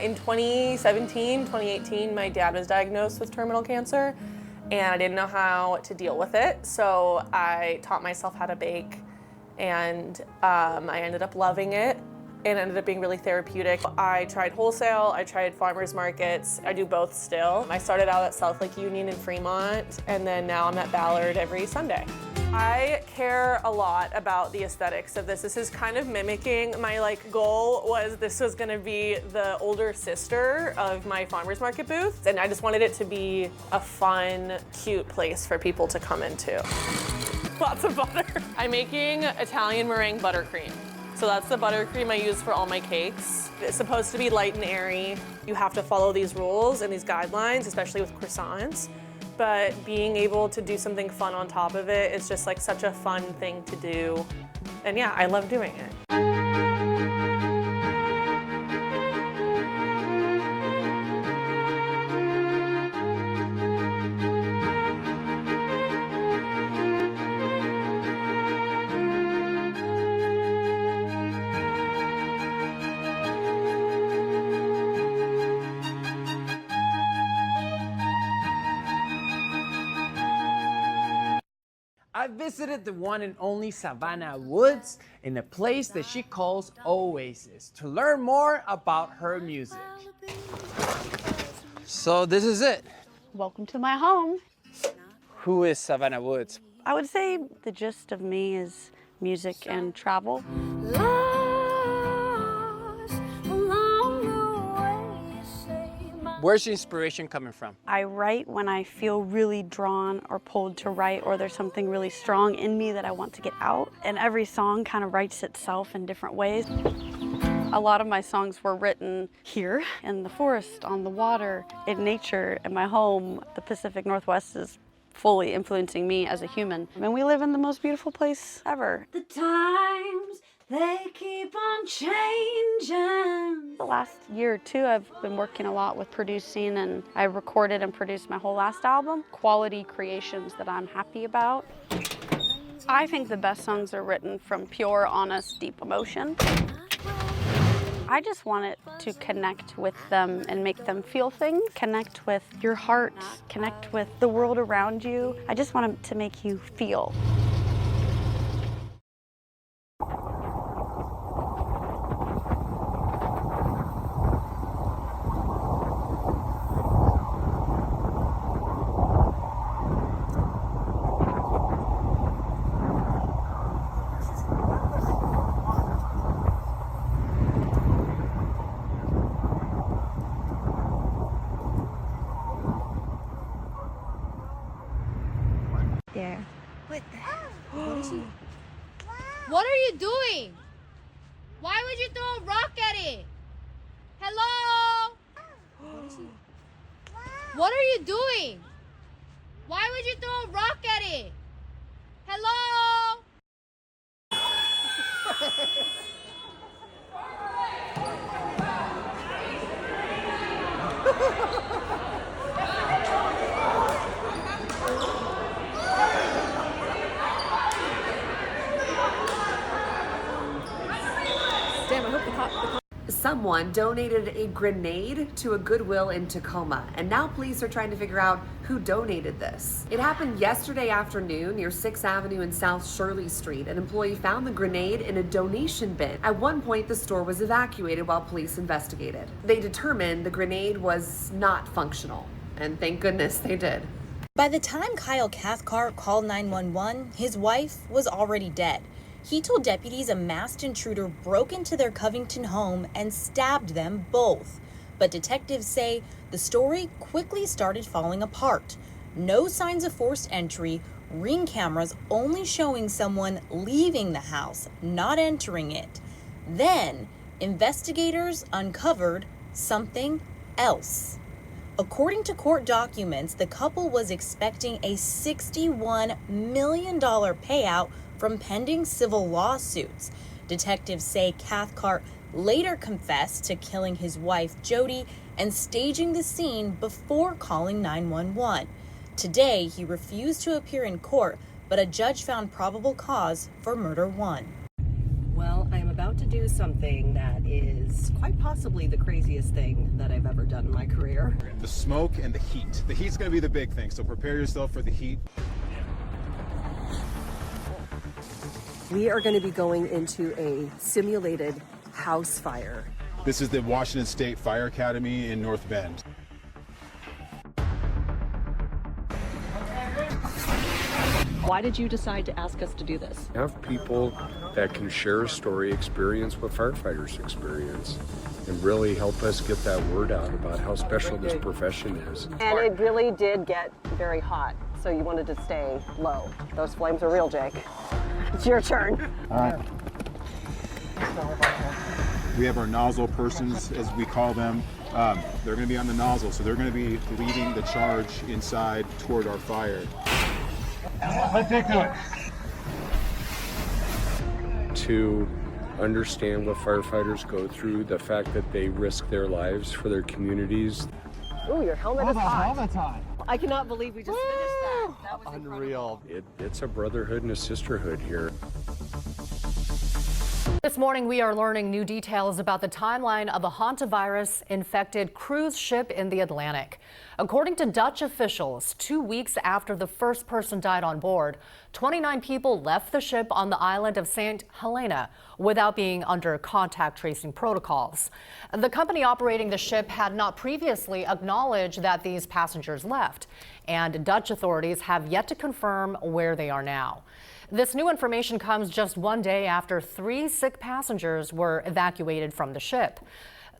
In 2017, 2018, my dad was diagnosed with terminal cancer, and I didn't know how to deal with it, so I taught myself how to bake, and I ended up loving it, and it ended up being really therapeutic. I tried wholesale, I tried farmers markets, I do both still. I started out at South Lake Union in Fremont, and then now I'm at Ballard every Sunday. I care a lot about the aesthetics of this. This is kind of mimicking, my goal was this was gonna be the older sister of my farmer's market booth, and I just wanted it to be a fun, cute place for people to come into. Lots of butter. I'm making Italian meringue buttercream. So that's the buttercream I use for all my cakes. It's supposed to be light and airy. You have to follow these rules and these guidelines, especially with croissants. But being able to do something fun on top of it is just such a fun thing to do. And yeah, I love doing it. I visited the one and only Savannah Woods in a place that she calls Oasis to learn more about her music. So this is it. Welcome to my home. Who is Savannah Woods? I would say the gist of me is music and travel. Where's the inspiration coming from? I write when I feel really drawn or pulled to write, or there's something really strong in me that I want to get out. And every song kind of writes itself in different ways. A lot of my songs were written here in the forest, on the water, in nature, in my home. The Pacific Northwest is fully influencing me as a human. And we live in the most beautiful place ever. The times, they keep on changing. The last year or two, I've been working a lot with producing, and I recorded and produced my whole last album. Quality creations that I'm happy about. I think the best songs are written from pure, honest, deep emotion. I just want it to connect with them and make them feel things. Connect with your heart, connect with the world around you. I just want it to make you feel. There. What the hell? What are you doing? Why would you throw a rock at it? Hello? What are you doing? Why would you throw a rock at it? Hello? Someone donated a grenade to a Goodwill in Tacoma, and now police are trying to figure out who donated this. It happened yesterday afternoon near 6th Avenue and South Shirley Street. An employee found the grenade in a donation bin. At one point, the store was evacuated while police investigated. They determined the grenade was not functional, and thank goodness they did. By the time Kyle Cathcart called 911, his wife was already dead. He told deputies a masked intruder broke into their Covington home and stabbed them both. But detectives say the story quickly started falling apart. No signs of forced entry, Ring cameras only showing someone leaving the house, not entering it. Then, investigators uncovered something else. According to court documents, the couple was expecting a $61 million payout from pending civil lawsuits. Detectives say Cathcart later confessed to killing his wife, Jody, and staging the scene before calling 911. Today, he refused to appear in court, but a judge found probable cause for murder one. Well, I am about to do something that is quite possibly the craziest thing that I've ever done in my career. The smoke and the heat. The heat's going to be the big thing, so prepare yourself for the heat. We are going to be going into a simulated house fire. This is the Washington State Fire Academy in North Bend. Why did you decide to ask us to do this? Have people that can share a story, experience what firefighters experience, and really help us get that word out about how special this profession is. And it really did get very hot, so you wanted to stay low. Those flames are real, Jake. It's your turn. All right. We have our nozzle persons, as we call them. They're going to be on the nozzle, so they're going to be leading the charge inside toward our fire. Let's take to it. To understand what firefighters go through, the fact that they risk their lives for their communities. Ooh, your helmet is hot. Helmet's on. I cannot believe we just finished that. That was Unreal. It's a brotherhood and a sisterhood here. This morning, we are learning new details about the timeline of a hantavirus-infected cruise ship in the Atlantic. According to Dutch officials, 2 weeks after the first person died on board, 29 people left the ship on the island of St. Helena without being under contact tracing protocols. The company operating the ship had not previously acknowledged that these passengers left, and Dutch authorities have yet to confirm where they are now. This new information comes just 1 day after 3 sick passengers were evacuated from the ship.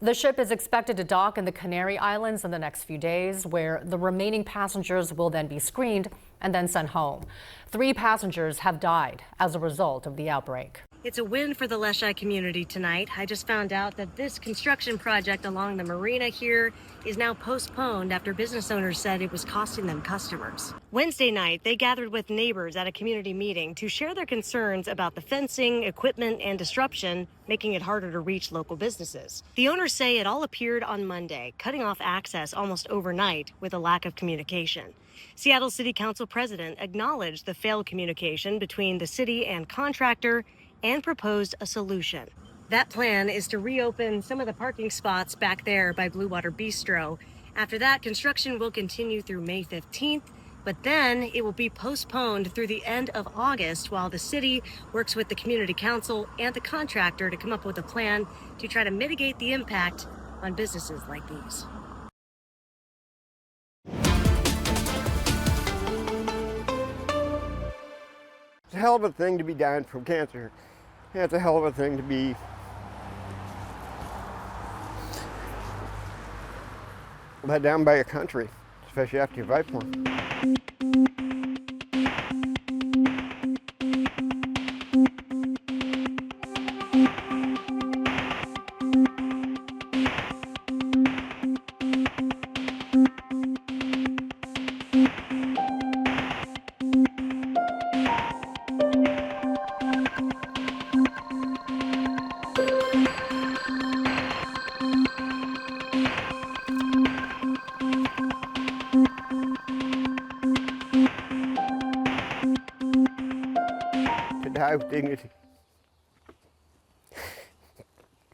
The ship is expected to dock in the Canary Islands in the next few days, where the remaining passengers will then be screened and then sent home. 3 passengers have died as a result of the outbreak. It's a win for the Leschi community tonight. I just found out that this construction project along the marina here is now postponed after business owners said it was costing them customers. Wednesday night, they gathered with neighbors at a community meeting to share their concerns about the fencing, equipment, and disruption, making it harder to reach local businesses. The owners say it all appeared on Monday, cutting off access almost overnight with a lack of communication. Seattle City Council President acknowledged the failed communication between the city and contractor and proposed a solution. That plan is to reopen some of the parking spots back there by Blue Water Bistro. After that, construction will continue through May 15th, but then it will be postponed through the end of August while the city works with the community council and the contractor to come up with a plan to try to mitigate the impact on businesses like these. It's a hell of a thing to be dying from cancer. Yeah, it's a hell of a thing to be let down by your country, especially after you fight for them. Die with dignity.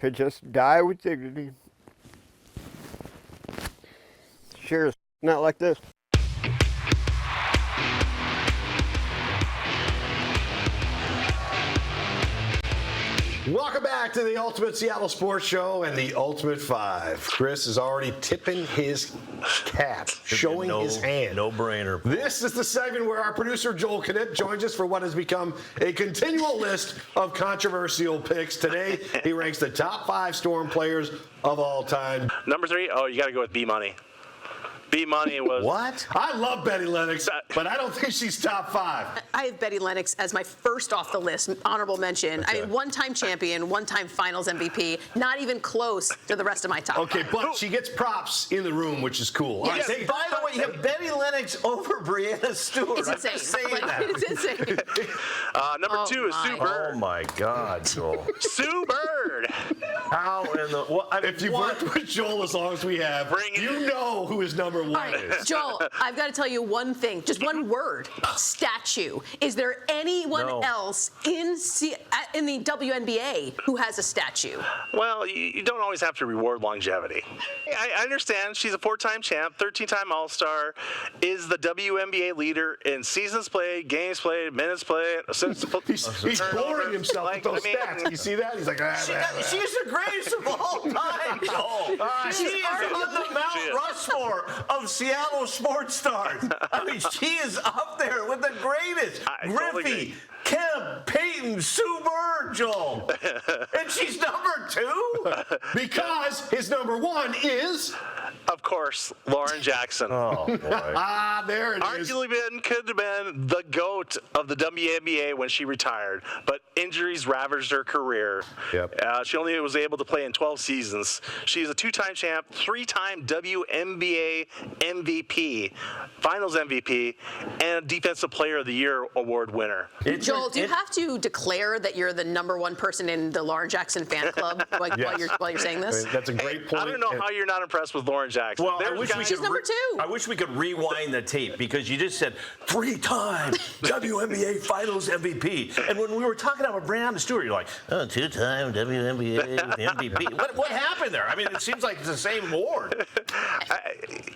To just die with dignity. Sure, it's not like this. Welcome back to the Ultimate Seattle Sports Show and the Ultimate Five. Chris is already tipping his cap, showing his hand. No brainer. This is the segment where our producer Joel Knipp joins us for what has become a continual list of controversial picks. Today, he ranks the top 5 Storm players of all time. Number 3, oh, you got to go with B-Money. B-Money was... What? I love Betty Lennox, but I don't think she's top 5. I have Betty Lennox as my first off the list, honorable mention. Okay. I mean, one-time champion, one-time finals MVP, not even close to the rest of my top 5. Okay, but she gets props in the room, which is cool. Yes, right, by the way, you have Betty Lennox over Brianna Stewart. It's insane. I'm just saying that. It's insane. Number 2 is Sue Bird. Oh, my God, Joel. Sue Bird. word. How in the? Well, I mean, if you've worked with Joel as long as we have, you know who his number one All right, is. Joel, I've got to tell you one thing, just one word: statue. Is there anyone else in the WNBA who has a statue? Well, you don't always have to reward longevity. I understand she's a 4-time champ, 13-time All-Star, is the WNBA leader in seasons played, games played, minutes played, assists. He's boring himself with those stats. You see that? He's like, she's the greatest of all time, Joel. She is on the Mount Rushmore of Seattle sports stars. I mean, she is up there with the greatest. Griffey, Kemp, Peyton, Sue Bird, Joel. And she's number 2? Because his number 1 is... Of course, Lauren Jackson. Oh, boy. There it is. Arguably could have been the GOAT of the WNBA when she retired, but injuries ravaged her career. Yep. She only was able to play in 12 seasons. She's a 2-time champ, 3-time WNBA MVP, Finals MVP, and Defensive Player of the Year award winner. Joel, do you have to declare that you're the number 1 person in the Lauren Jackson fan club while you're saying this? I mean, that's a great point. I don't know how you're not impressed with Lauren Jackson. Well, I wish She's number 2. I wish we could rewind the tape because you just said 3-time WNBA Finals MVP, and when we were talking about Brianna Stewart, you're like, 2-time WNBA MVP. What happened there? I mean, it seems like it's the same award.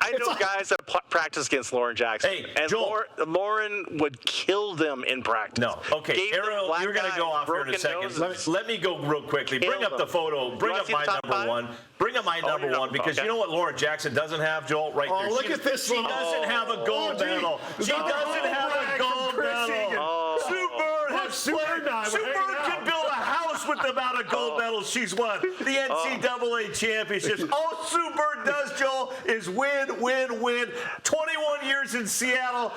I know guys that practice against Lauren Jackson, and Joel, Lauren would kill them in practice. No, okay, Ariel, you're going to go off here in a second. Let me go real quickly. Bring up the photo. Bring up my number 1. Bring up my number 1 because you know what Lauren Jackson doesn't have, Joel? Right there. Look at this. She doesn't have a gold medal. She doesn't have a gold medal. Sue Bird has played. Sue Bird can build a house with the amount of gold medals she's won. The NCAA championships. All Sue Bird does, Joel, is win, win, win. 21 years in Seattle.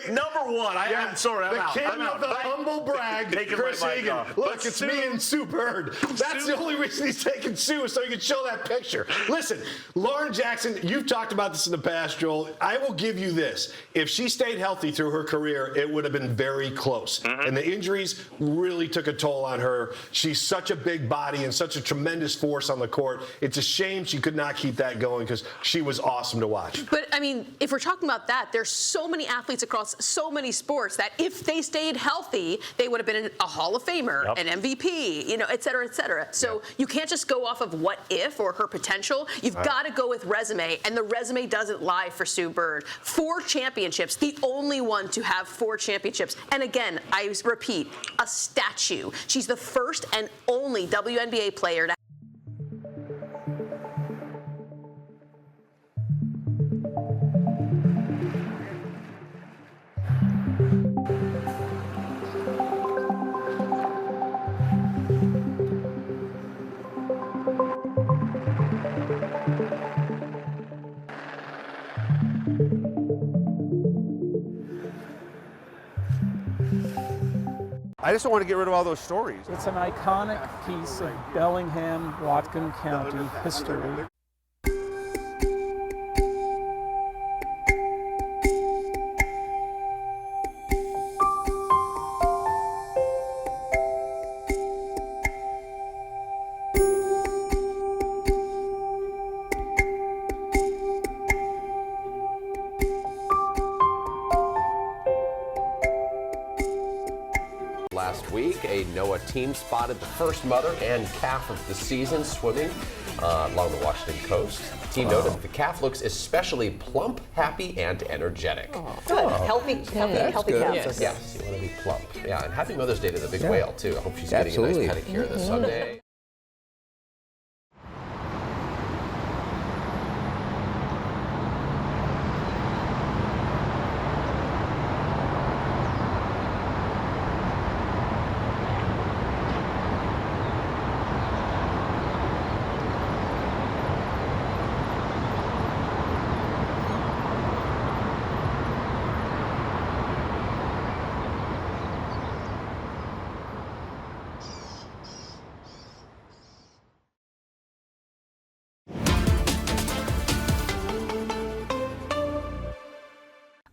Number 1. I'm sorry. I'm out. The king of the humble brag, Chris Egan. Look, it's me and Sue Bird. That's the only reason he's taking Sue, so he can show that picture. Listen, Lauren Jackson, you've talked about this in the past, Joel. I will give you this. If she stayed healthy through her career, it would have been very close. And the injuries really took a toll on her. She's such a big body and such a tremendous force on the court. It's a shame she could not keep that going because she was awesome to watch. But, I mean, if we're talking about that, there's so many athletes across so many sports that if they stayed healthy, they would have been a Hall of Famer, an MVP, et cetera, et cetera. So you can't just go off of what if or her potential. You've got to go with resume, and the resume doesn't lie for Sue Bird. 4 championships, the only one to have 4 championships. And again, I repeat, a statue. She's the first and only WNBA player to I just don't want to get rid of all those stories. It's an iconic piece of Bellingham, Whatcom County history. Last week, a NOAA team spotted the first mother and calf of the season swimming along the Washington coast. The team noted that the calf looks especially plump, happy, and energetic. Good. Healthy calf. Yes. Yes, you want to be plump. Yeah, and happy Mother's Day to the big whale, too. I hope she's getting a nice pedicure this Sunday.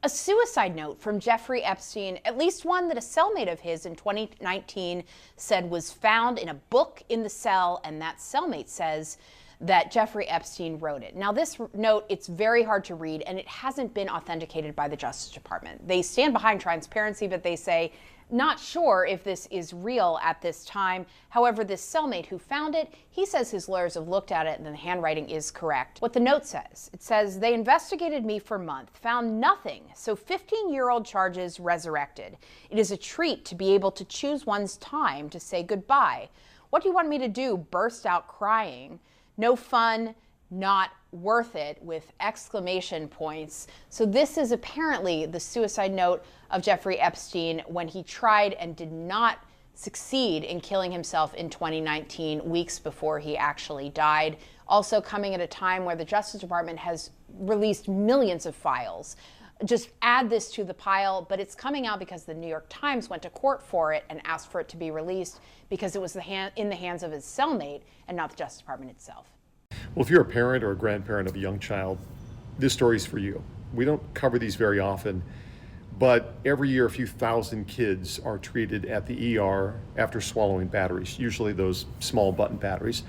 A suicide note from Jeffrey Epstein, at least one that a cellmate of his in 2019 said was found in a book in the cell, and that cellmate says that Jeffrey Epstein wrote it. Now, this note, it's very hard to read, and it hasn't been authenticated by the Justice Department. They stand behind transparency, but they say, not sure if this is real at this time. However, this cellmate who found it, he says his lawyers have looked at it and the handwriting is correct. What the note says, it says, they investigated me for months, found nothing, so 15-year-old charges resurrected. It is a treat to be able to choose one's time to say goodbye. What do you want me to do? Burst out crying. No fun, not worth it, with exclamation points. So this is apparently the suicide note of Jeffrey Epstein when he tried and did not succeed in killing himself in 2019, weeks before he actually died. Also coming at a time where the Justice Department has released millions of files. Just add this to the pile, but it's coming out because the New York Times went to court for it and asked for it to be released because it was in the hands of his cellmate and not the Justice Department itself. Well, if you're a parent or a grandparent of a young child, this story's for you. We don't cover these very often, but every year a few thousand kids are treated at the ER after swallowing batteries, usually those small button batteries.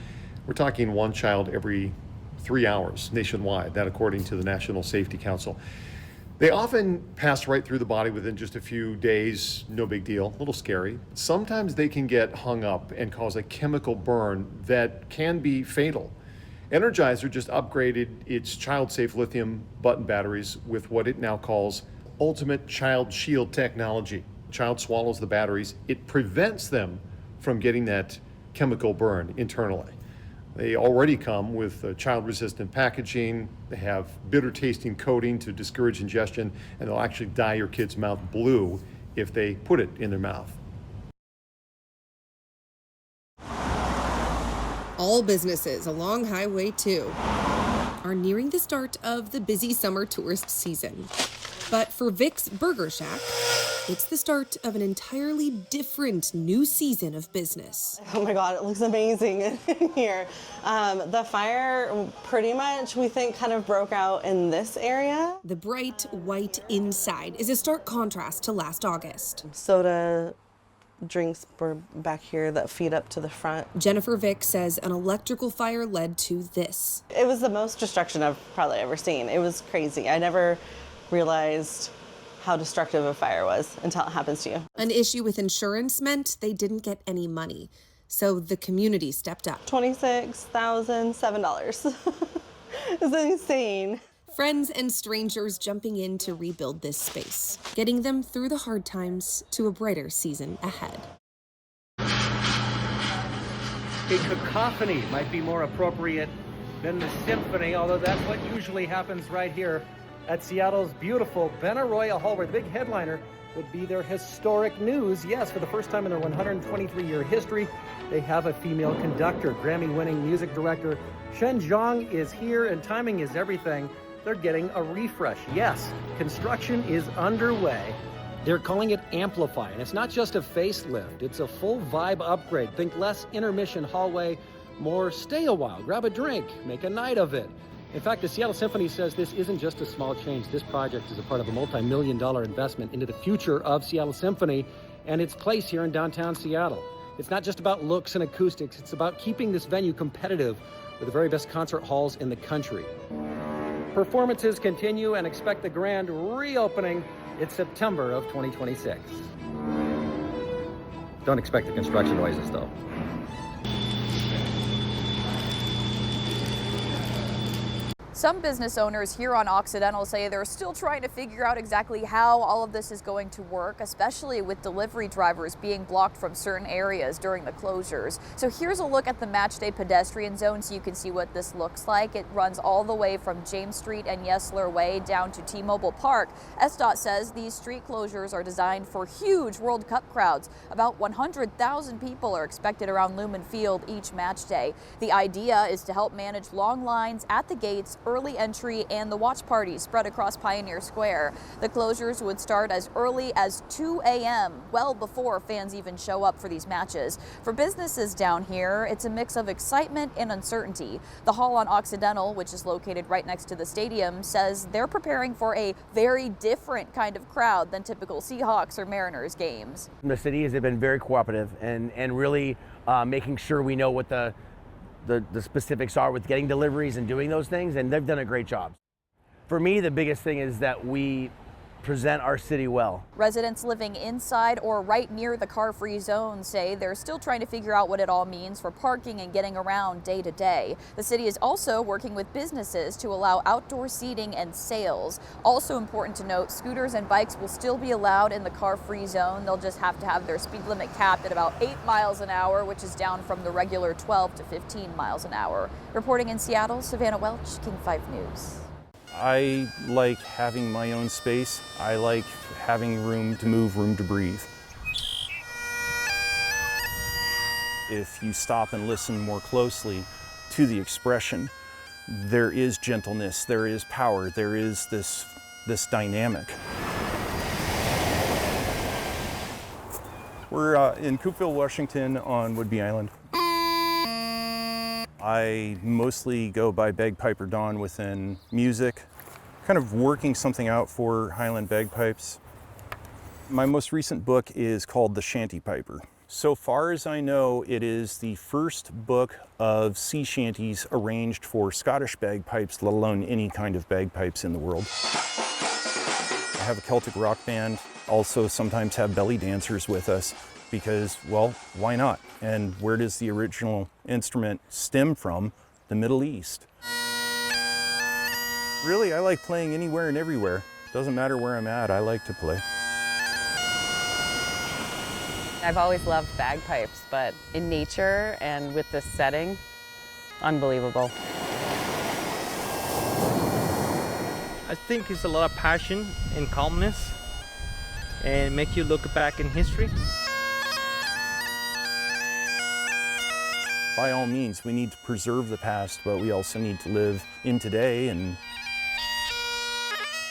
We're talking one child every 3 hours nationwide, that according to the National Safety Council. They often pass right through the body within just a few days, no big deal, a little scary. Sometimes they can get hung up and cause a chemical burn that can be fatal. Energizer just upgraded its child-safe lithium button batteries with what it now calls Ultimate Child Shield technology. Child swallows the batteries. It prevents them from getting that chemical burn internally. They already come with child-resistant packaging. They have bitter-tasting coating to discourage ingestion, and they'll actually dye your kid's mouth blue if they put it in their mouth. All businesses along Highway 2 are nearing the start of the busy summer tourist season. But for Vic's Burger Shack, it's the start of an entirely different new season of business. Oh my God, it looks amazing in here. The fire pretty much, we think, kind of broke out in this area. The bright white inside is a stark contrast to last August. Soda drinks were back here that feed up to the front. Jennifer Vick says an electrical fire led to this. It was the most destruction I've probably ever seen. It was crazy. I never realized how destructive a fire was until it happens to you. An issue with insurance meant they didn't get any money, so the community stepped up. $26,007. It's insane. Friends and strangers jumping in to rebuild this space, getting them through the hard times to a brighter season ahead. A cacophony might be more appropriate than the symphony, although that's what usually happens right here at Seattle's beautiful Benaroya Hall, where the big headliner would be their historic news. Yes, for the first time in their 123-year history, they have a female conductor. Grammy-winning music director Shen Zhang is here, and timing is everything. They're getting a refresh. Yes, construction is underway. They're calling it Amplify, and it's not just a facelift, it's a full vibe upgrade. Think less intermission hallway, more stay a while, grab a drink, make a night of it. In fact, the Seattle Symphony says this isn't just a small change. This project is a part of a multi-million-dollar investment into the future of Seattle Symphony and its place here in downtown Seattle. It's not just about looks and acoustics, it's about keeping this venue competitive with the very best concert halls in the country. Performances continue, and expect the grand reopening in September of 2026. Don't expect the construction noises, though. Some business owners here on Occidental say they're still trying to figure out exactly how all of this is going to work, especially with delivery drivers being blocked from certain areas during the closures. So here's a look at the matchday pedestrian zone so you can see what this looks like. It runs all the way from James Street and Yesler Way down to T-Mobile Park. SDOT says these street closures are designed for huge World Cup crowds. About 100,000 people are expected around Lumen Field each match day. The idea is to help manage long lines at the gates early entry and the watch parties spread across Pioneer Square. The closures would start as early as 2 a.m., well before fans even show up for these matches. For businesses down here, it's a mix of excitement and uncertainty. The Hall on Occidental, which is located right next to the stadium, says they're preparing for a very different kind of crowd than typical Seahawks or Mariners games. The city has been very cooperative and really making sure we know what the specifics are with getting deliveries and doing those things, and they've done a great job. For me, the biggest thing is that we present our city well. Residents living inside or right near the car-free zone say they're still trying to figure out what it all means for parking and getting around day to day. The city is also working with businesses to allow outdoor seating and sales. Also important to note, scooters and bikes will still be allowed in the car-free zone. They'll just have to have their speed limit capped at about 8 miles an hour, which is down from the regular 12 to 15 miles an hour. Reporting in Seattle, Savannah Welch, King 5 News. I like having my own space. I like having room to move, room to breathe. If you stop and listen more closely to the expression, there is gentleness, there is power, there is this dynamic. We're in Coupeville, Washington on Whidbey Island. I mostly go by Bagpiper Dawn within music, kind of working something out for Highland bagpipes. My most recent book is called The Shanty Piper. So far as I know, it is the first book of sea shanties arranged for Scottish bagpipes, let alone any kind of bagpipes in the world. I have a Celtic rock band, also sometimes have belly dancers with us, because, well, why not? And where does the original instrument stem from? The Middle East. Really, I like playing anywhere and everywhere. Doesn't matter where I'm at, I like to play. I've always loved bagpipes, but in nature and with this setting, unbelievable. I think it's a lot of passion and calmness and make you look back in history. By all means, we need to preserve the past, but we also need to live in today and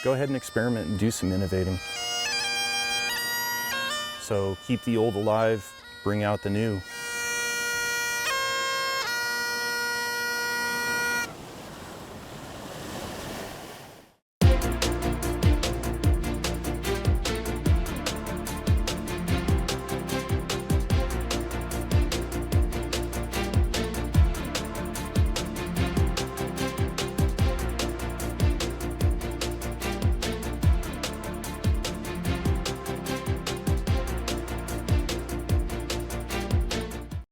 go ahead and experiment and do some innovating. So keep the old alive, bring out the new.